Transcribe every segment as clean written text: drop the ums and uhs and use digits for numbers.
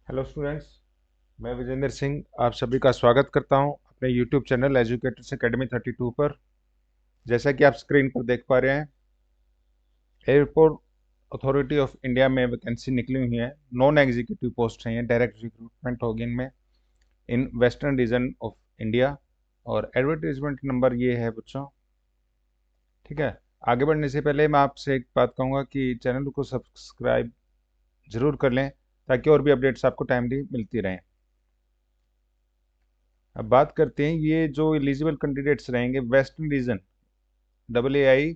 Hello students. मैं विजेंद्र सिंह आप सभी का स्वागत करता हूं अपने यूट्यूब चैनल एजुकेटर्स एकेडमी 32 पर। जैसा कि आप स्क्रीन पर देख पा रहे हैं, एयरपोर्ट अथॉरिटी ऑफ इंडिया में वैकेंसी निकली हुई है। नॉन एग्जीक्यूटिव पोस्ट हैं, ये डायरेक्ट रिक्रूटमेंट होगी इनमें, in western region of India. और एडवर्टीजमेंट नंबर ये है बच्चों। ठीक है, आगे बढ़ने से पहले मैं आपसे एक बात कहूँगा कि चैनल को सब्सक्राइब जरूर कर लें ताकि और भी अपडेट्स आपको टाइमली मिलती रहें। अब बात करते हैं, ये जो एलिजिबल कैंडिडेट्स रहेंगे western region, AAI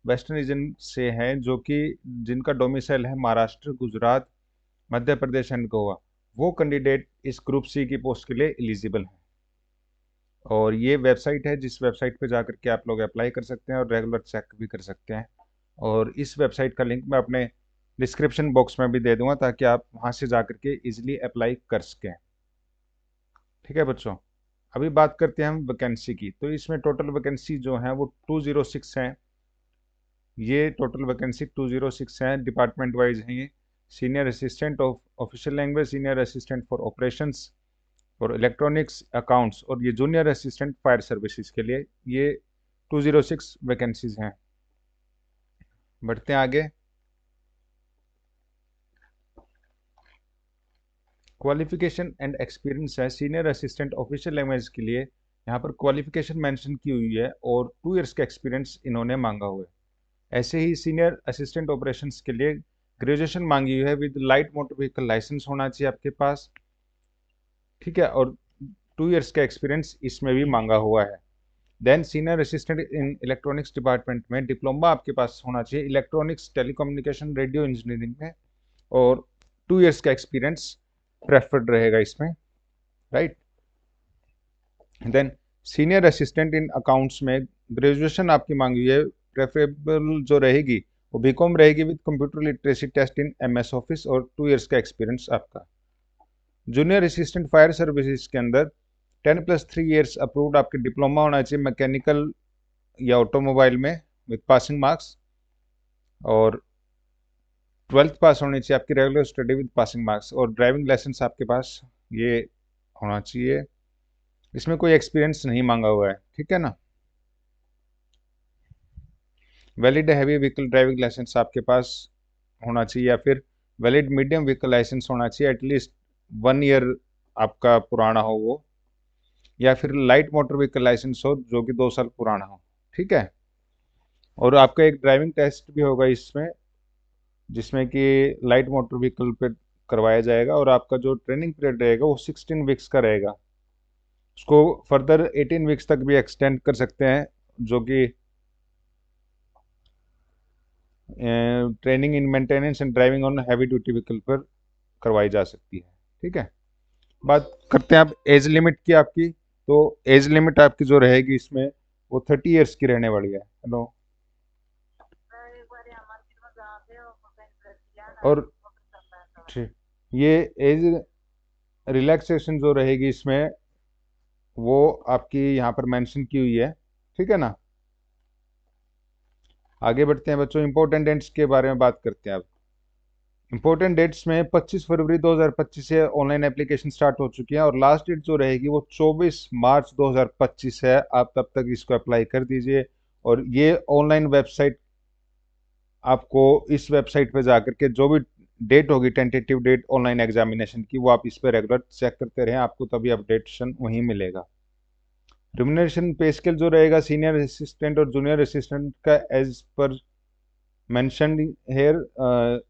western region से हैं, जो कि जिनका डोमिसाइल है महाराष्ट्र, गुजरात, मध्य प्रदेश एंड गोवा, वो कैंडिडेट इस ग्रुप सी की पोस्ट के लिए एलिजिबल हैं। और ये वेबसाइट है, जिस वेबसाइट पे जाकर के आप लोग अप्लाई कर सकते हैं और रेगुलर चेक भी कर सकते हैं। और इस वेबसाइट का लिंक मैं अपने डिस्क्रिप्शन बॉक्स में भी दे दूंगा ताकि आप वहां से जाकर के इजिली अप्लाई कर सकें। ठीक है बच्चों, अभी बात करते हैं हम वैकेंसी की। तो इसमें टोटल वैकेंसी जो है वो 206 हैं। ये टोटल वैकेंसी 206 हैं, डिपार्टमेंट वाइज हैं ये। Senior assistant of official language, senior assistant for operations और इलेक्ट्रॉनिक्स अकाउंट्स, और ये जूनियर असिस्टेंट फायर सर्विसेज के लिए ये 206 वैकेंसीज हैं। बढ़ते हैं आगे। क्वालिफिकेशन एंड एक्सपीरियंस है सीनियर असिस्टेंट ऑफिशियल लैंग्वेज के लिए। यहाँ पर क्वालिफिकेशन मेंशन की हुई है और 2 इयर्स का एक्सपीरियंस इन्होंने मांगा हुआ है। ऐसे ही सीनियर असिस्टेंट ऑपरेशंस के लिए ग्रेजुएशन मांगी हुई है with light motor vehicle licence होना चाहिए आपके पास। ठीक है, और 2 इयर्स का एक्सपीरियंस इसमें भी मांगा हुआ है। Then senior assistant in electronics department में डिप्लोमा आपके पास होना चाहिए इलेक्ट्रॉनिक्स, टेलीकम्युनिकेशन, रेडियो इंजीनियरिंग में, और 2 इयर्स का एक्सपीरियंस प्रेफर्ड रहेगा इसमें, right. Then senior assistant in accounts में ग्रेजुएशन आपकी मांगी हुई है, प्रेफरेबल जो रहेगी वो बीकॉम रहेगी with computer literacy test in MS office, और 2 इयर्स का एक्सपीरियंस आपका। जूनियर असिस्टेंट फायर सर्विसेज के अंदर 10+3 इयर्स अप्रूव्ड आपके डिप्लोमा होना चाहिए मैकेनिकल या ऑटोमोबाइल में विद पासिंग मार्क्स, और 12th पास होनी चाहिए आपकी regular study with passing marks, और ड्राइविंग लाइसेंस आपके पास ये होना चाहिए। इसमें कोई एक्सपीरियंस नहीं मांगा हुआ है, ठीक है ना। Valid heavy vehicle driving licence आपके पास होना चाहिए, या फिर वैलिड मीडियम व्हीकल लाइसेंस होना चाहिए, एटलीस्ट 1 ईयर आपका पुराना हो वो, या फिर लाइट मोटर व्हीकल लाइसेंस हो जो कि 2 साल पुराना हो। ठीक है, और आपका एक ड्राइविंग टेस्ट भी होगा इसमें, जिसमें कि लाइट मोटर व्हीकल पे करवाया जाएगा, और आपका जो ट्रेनिंग पीरियड रहेगा वो 16 वीक्स का रहेगा। उसको फर्दर 18 वीक्स तक भी एक्सटेंड कर सकते हैं, जो कि training in maintenance and driving on heavy duty vehicle पर करवाई जा सकती है। ठीक है, बात करते हैं अब एज लिमिट की आपकी। तो एज लिमिट आपकी जो रहेगी इसमें वो 30 इयर्स की रहने वाली है। हेलो, और ठीक, ये एज रिलैक्सेशन जो रहेगी इसमें वो आपकी यहाँ पर मेंशन की हुई है। ठीक है ना। आगे बढ़ते हैं बच्चों, इंपॉर्टेंट डेट्स के बारे में बात करते हैं अब। इंपॉर्टेंट डेट्स में 25 फरवरी 2025 से ऑनलाइन एप्लीकेशन स्टार्ट हो चुकी है, और लास्ट डेट जो रहेगी वो 24 मार्च 2025 है। आप तब तक इसको अप्लाई कर दीजिए, और ये ऑनलाइन वेबसाइट, आपको इस वेबसाइट पे जाकर के जो भी डेट होगी, टेंटेटिव डेट ऑनलाइन एग्जामिनेशन की, वो आप इस पर रेगुलर चेक करते रहें, आपको तभी अपडेशन वहीं मिलेगा। रिम्यूनरेशन पे स्केल जो रहेगा सीनियर असिस्टेंट और जूनियर असिस्टेंट का एज पर मेंशनड हेयर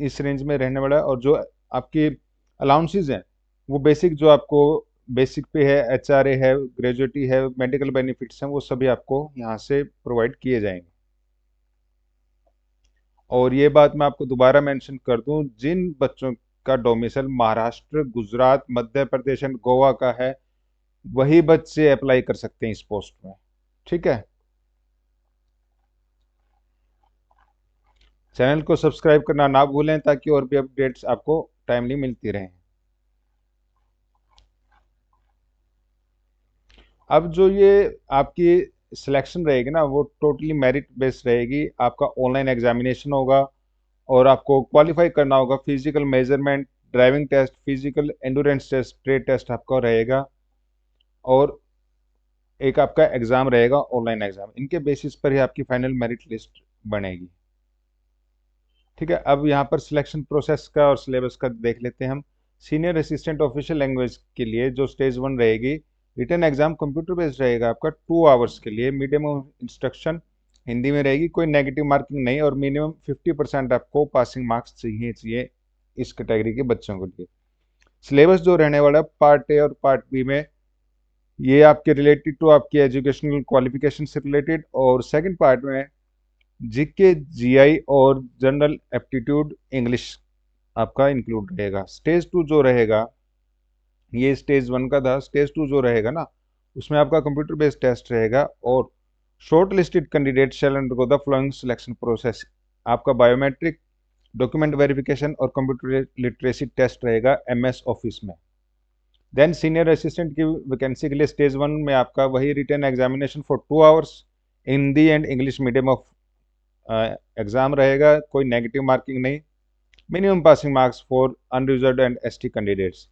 इस रेंज में रहने वाला है। और जो आपकी अलाउंसेज हैं वो बेसिक, जो आपको बेसिक पे है, HRA है, ग्रेजुएटी है, मेडिकल बेनिफिट्स हैं, वो सभी आपको यहाँ से प्रोवाइड किए जाएंगे। और ये बात मैं आपको दोबारा मेंशन कर दूं, जिन बच्चों का डोमिसाइल महाराष्ट्र, गुजरात, मध्य प्रदेश एंड गोवा का है, वही बच्चे अप्लाई कर सकते हैं इस पोस्ट में। ठीक है, चैनल को सब्सक्राइब करना ना भूलें ताकि और भी अपडेट्स आपको टाइमली मिलती रहें। अब जो ये आपकी सिलेक्शन रहेगी ना, वो टोटली मेरिट बेस्ड रहेगी। आपका ऑनलाइन एग्जामिनेशन होगा, और आपको क्वालिफाई करना होगा physical measurement, driving test, physical endurance test, trade test आपका रहेगा, और एक आपका एग्जाम रहेगा ऑनलाइन एग्जाम। इनके बेसिस पर ही आपकी फाइनल मेरिट लिस्ट बनेगी। ठीक है, अब यहाँ पर सिलेक्शन प्रोसेस का और सिलेबस का देख लेते हैं हम। सीनियर असिस्टेंट ऑफिशियल लैंग्वेज के लिए जो स्टेज 1 रहेगी, रिटन एग्जाम कंप्यूटर बेस्ड रहेगा आपका 2 आवर्स के लिए, मीडियम ऑफ इंस्ट्रक्शन हिंदी में रहेगी, कोई नेगेटिव मार्किंग नहीं, और मिनिमम 50% आपको पासिंग मार्क्स चाहिए इस कैटेगरी के बच्चों के लिए। सिलेबस जो रहने वाला है पार्ट ए और पार्ट बी में, ये आपके रिलेटेड टू आपकी एजुकेशनल क्वालिफिकेशन से रिलेटेड, और सेकंड पार्ट में जीके, जीआई और जनरल एप्टीट्यूड इंग्लिश आपका इंक्लूड रहेगा। स्टेज 2 जो रहेगा, ये स्टेज 1 का था, स्टेज 2 जो रहेगा ना, उसमें आपका कंप्यूटर बेस्ड टेस्ट रहेगा, और short listed candidate shall undergo the following selection process. आपका बायोमेट्रिक, डॉक्यूमेंट वेरिफिकेशन और कंप्यूटर लिटरेसी टेस्ट रहेगा एमएस ऑफिस में। देन सीनियर असिस्टेंट की वैकेंसी के लिए स्टेज 1 में आपका वही written examination for 2 hours, Hindi and English medium of exam रहेगा, कोई नेगेटिव मार्किंग नहीं, minimum passing marks for unreserved and ST candidates.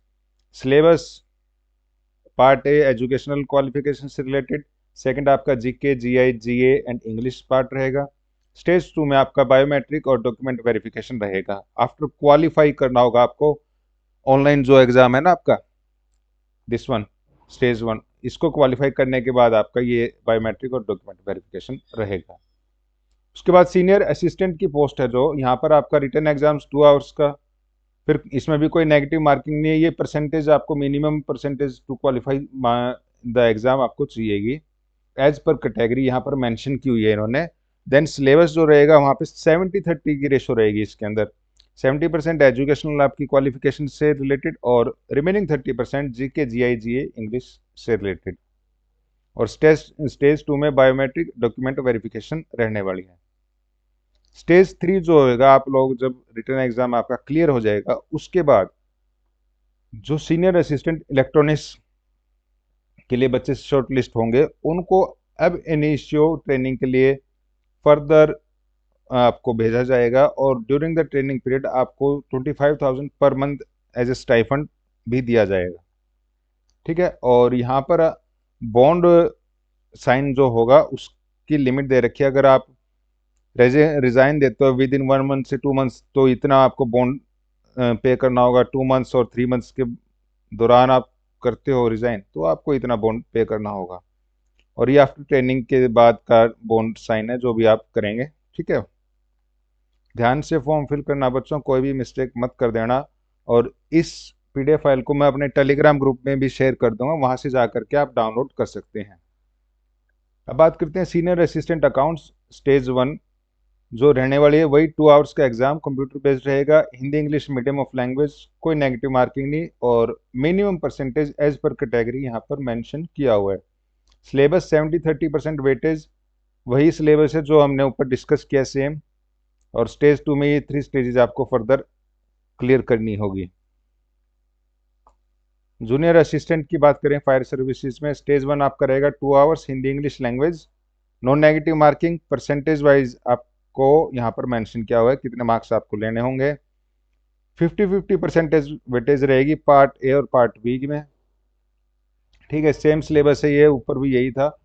Syllabus part A educational qualification से रिलेटेड, सेकंड आपका GK, GI, GA and English part रहेगा। Stage 2 में आपका biometric और document verification रहेगा। आफ्टर क्वालिफाई करना होगा आपको, ऑनलाइन जो एग्जाम है ना आपका, दिस वन स्टेज 1, इसको क्वालिफाई करने के बाद आपका ये बायोमेट्रिक और डॉक्यूमेंट वेरिफिकेशन रहेगा। उसके बाद सीनियर असिस्टेंट की पोस्ट है जो, यहाँ पर आपका रिटन एग्जाम्स 2 आवर्स का, फिर इसमें भी कोई नेगेटिव मार्किंग नहीं है, ये परसेंटेज आपको minimum percentage to qualify the exam आपको चाहिएगी, एज पर कैटेगरी यहाँ पर मेंशन की हुई है इन्होंने। देन सिलेबस जो रहेगा वहाँ पे 70-30 की रेशो रहेगी, इसके अंदर 70% एजुकेशनल आपकी क्वालिफिकेशन से रिलेटेड, और रिमेनिंग 30% जीके, जीआई, जीए इंग्लिश से रिलेटेड, और स्टेज 2 में बायोमेट्रिक डॉक्यूमेंट वेरिफिकेशन रहने वाली है। स्टेज 3 जो होगा, आप लोग जब रिटन एग्जाम आपका क्लियर हो जाएगा, उसके बाद जो सीनियर असिस्टेंट इलेक्ट्रॉनिक्स के लिए बच्चे शॉर्ट लिस्ट होंगे, उनको अब इनिशियो ट्रेनिंग के लिए फर्दर आपको भेजा जाएगा, और ड्यूरिंग द ट्रेनिंग पीरियड आपको 25,000 per month as a stipend भी दिया जाएगा। ठीक है, और यहाँ पर बॉन्ड साइन जो होगा उसकी लिमिट दे रखी है, अगर आप रिजाइन देते हो विद इन 1 मंथ से 2 मंथ्स, तो इतना आपको बॉन्ड पे करना होगा। 2 मंथ्स और 3 मंथ्स के दौरान आप करते हो रिजाइन, तो आपको इतना बॉन्ड पे करना होगा, और ये आफ्टर ट्रेनिंग के बाद का बॉन्ड साइन है जो भी आप करेंगे। ठीक है, ध्यान से फॉर्म फिल करना बच्चों, कोई भी मिस्टेक मत कर देना, और इस पीडीएफ फाइल को मैं अपने टेलीग्राम ग्रुप में भी शेयर कर दूंगा, वहां से जा करके आप डाउनलोड कर सकते हैं। अब बात करते हैं सीनियर असिस्टेंट अकाउंट्स स्टेज 1 जो रहने वाली है, वही 2 आवर्स का एग्जाम कंप्यूटर बेस्ड रहेगा, Hindi English medium of language, कोई नेगेटिव मार्किंग नहीं, और minimum percentage as per category यहाँ पर मेंशन किया हुआ है। सिलेबस 70-30% वेटेज, वही सिलेबस है जो हमने ऊपर डिस्कस किया सेम, और स्टेज 2 में ये 3 स्टेजेस आपको फर्दर क्लियर करनी होगी। जूनियर असिस्टेंट की बात करें फायर सर्विसेज में, स्टेज 1 आपका रहेगा 2 hours, Hindi English language, no negative marking, percentage wise आपको यहाँ पर मेंशन किया हुआ है कितने मार्क्स आपको लेने होंगे। 50-50 परसेंटेज वेटेज रहेगी पार्ट ए और पार्ट बी में। ठीक है, सेम सिलेबस है, ये ऊपर भी यही था।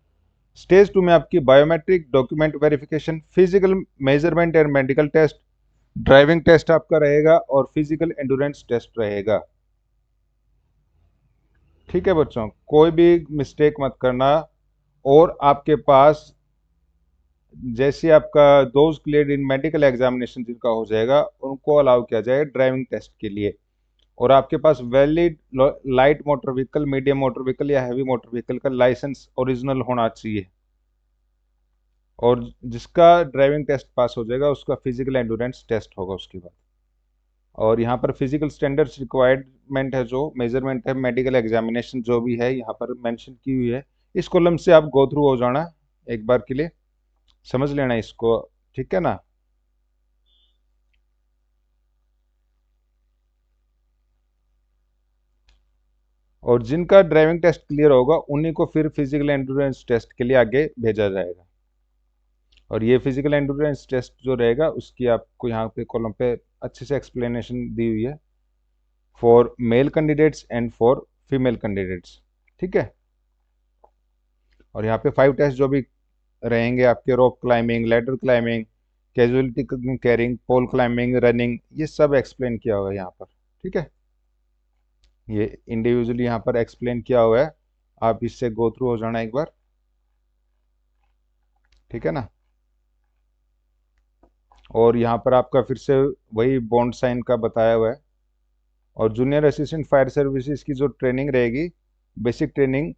स्टेज 2 में आपकी biometric, document verification, physical measurement and medical test, driving test आपका रहेगा, और फिजिकल एंडोरेंस टेस्ट रहेगा। ठीक है बच्चों, कोई भी मिस्टेक मत करना, और आपके पास जैसे आपका दोस्त क्लियर इन मेडिकल एग्जामिनेशन जिनका हो जाएगा, उनको अलाउ किया जाएगा ड्राइविंग टेस्ट के लिए, और आपके पास valid light motor vehicle, medium motor vehicle या हैवी मोटर व्हीकल का लाइसेंस ओरिजिनल होना चाहिए, और जिसका ड्राइविंग टेस्ट पास हो जाएगा उसका फिजिकल एंडोरेंस टेस्ट होगा उसके बाद। और यहाँ पर फिजिकल स्टैंडर्ड्स रिक्वायरमेंट है, जो मेजरमेंट है, मेडिकल एग्जामिनेशन जो भी है यहाँ पर मेंशन की हुई है, इस कॉलम से आप गो थ्रू हो जाना एक बार के लिए, समझ लेना इसको। ठीक है ना। और जिनका ड्राइविंग टेस्ट क्लियर होगा उन्हीं को फिर फिजिकल एंडोरेंस टेस्ट के लिए आगे भेजा जाएगा, और ये फिजिकल एंडोरेंस टेस्ट जो रहेगा उसकी आपको यहाँ पे कॉलम पे अच्छे से एक्सप्लेनेशन दी हुई है। For male candidates and for female candidates. ठीक है। और यहाँ पे 5 टेस्ट जो भी रहेंगे आपके, rock climbing, ladder climbing, casualty carrying, pole climbing, running, ये सब एक्सप्लेन किया हुआ है यहाँ पर। ठीक है। ये इंडिविजुअली यहाँ पर एक्सप्लेन किया हुआ है, आप इससे गो थ्रू हो जाना एक बार। ठीक है ना। और यहाँ पर आपका फिर से वही बॉन्ड साइन का बताया हुआ है। और जूनियर असिस्टेंट फायर सर्विसेज की जो ट्रेनिंग रहेगी, बेसिक ट्रेनिंग,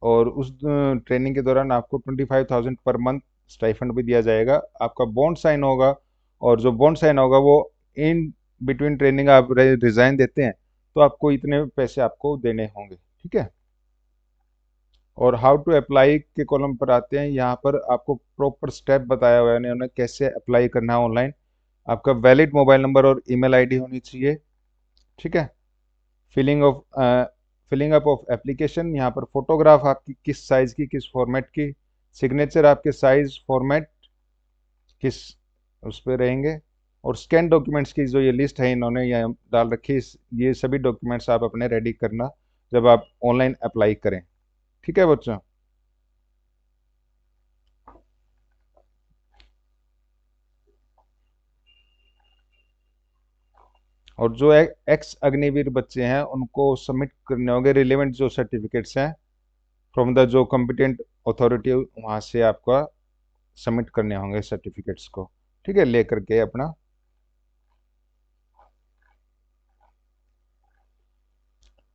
और उस ट्रेनिंग के दौरान आपको 25,000 पर मंथ स्टाइफंड भी दिया जाएगा। आपका बॉन्ड साइन होगा, और जो बॉन्ड साइन होगा वो इन बिटवीन ट्रेनिंग आप रिजाइन देते हैं तो आपको इतने पैसे आपको देने होंगे। ठीक है। और हाउ टू अप्लाई के कॉलम पर आते हैं। यहाँ पर आपको प्रॉपर स्टेप बताया हुआ है उन्होंने कैसे अप्लाई करना है ऑनलाइन। आपका वैलिड मोबाइल नंबर और ईमेल आईडी होनी चाहिए। ठीक है। Filling of filling up of application, यहाँ पर फोटोग्राफ आपकी किस साइज की, किस फॉर्मेट की, सिग्नेचर आपके साइज फॉर्मेट किस उस पर रहेंगे, और स्कैन डॉक्यूमेंट्स की जो ये लिस्ट है इन्होंने यहाँ डाल रखी है, ये सभी डॉक्यूमेंट्स आप अपने रेडी करना जब आप ऑनलाइन अप्लाई करें। ठीक है बच्चों। और जो एक्स अग्निवीर बच्चे हैं उनको सबमिट करने होंगे रिलेवेंट जो सर्टिफिकेट्स हैं फ्रॉम द जो कॉम्पिटेंट अथॉरिटी, वहाँ से आपका सबमिट करने होंगे सर्टिफिकेट्स को। ठीक है, लेकर के अपना।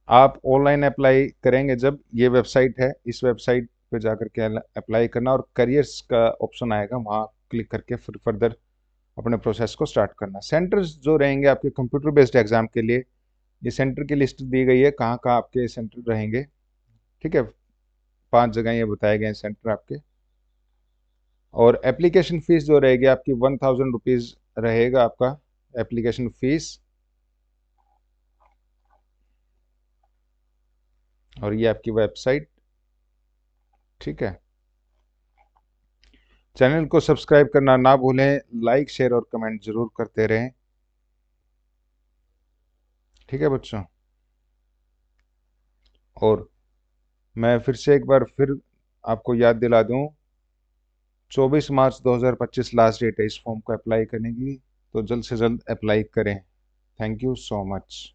आप ऑनलाइन अप्लाई करेंगे जब, ये वेबसाइट है, इस वेबसाइट पे जाकर के अप्लाई करना, और करियर्स का ऑप्शन आएगा, वहाँ क्लिक करके फिर फर्दर अपने प्रोसेस को स्टार्ट करना। सेंटर्स जो रहेंगे आपके कंप्यूटर बेस्ड एग्जाम के लिए, ये सेंटर की लिस्ट दी गई है, कहाँ कहाँ आपके सेंटर रहेंगे। ठीक है, 5 जगह ये बताए गए हैं सेंटर आपके। और एप्लीकेशन फीस जो रहेगी आपकी 1,000 रुपीज़ रहेगा आपका एप्लीकेशन फीस। और ये आपकी वेबसाइट। ठीक है। चैनल को सब्सक्राइब करना ना भूलें, लाइक शेयर और कमेंट जरूर करते रहें। ठीक है बच्चों। और मैं फिर से एक बार फिर आपको याद दिला दूं, 24 मार्च 2025 लास्ट डेट है इस फॉर्म को अप्लाई करने की, तो जल्द से जल्द अप्लाई करें। Thank you so much.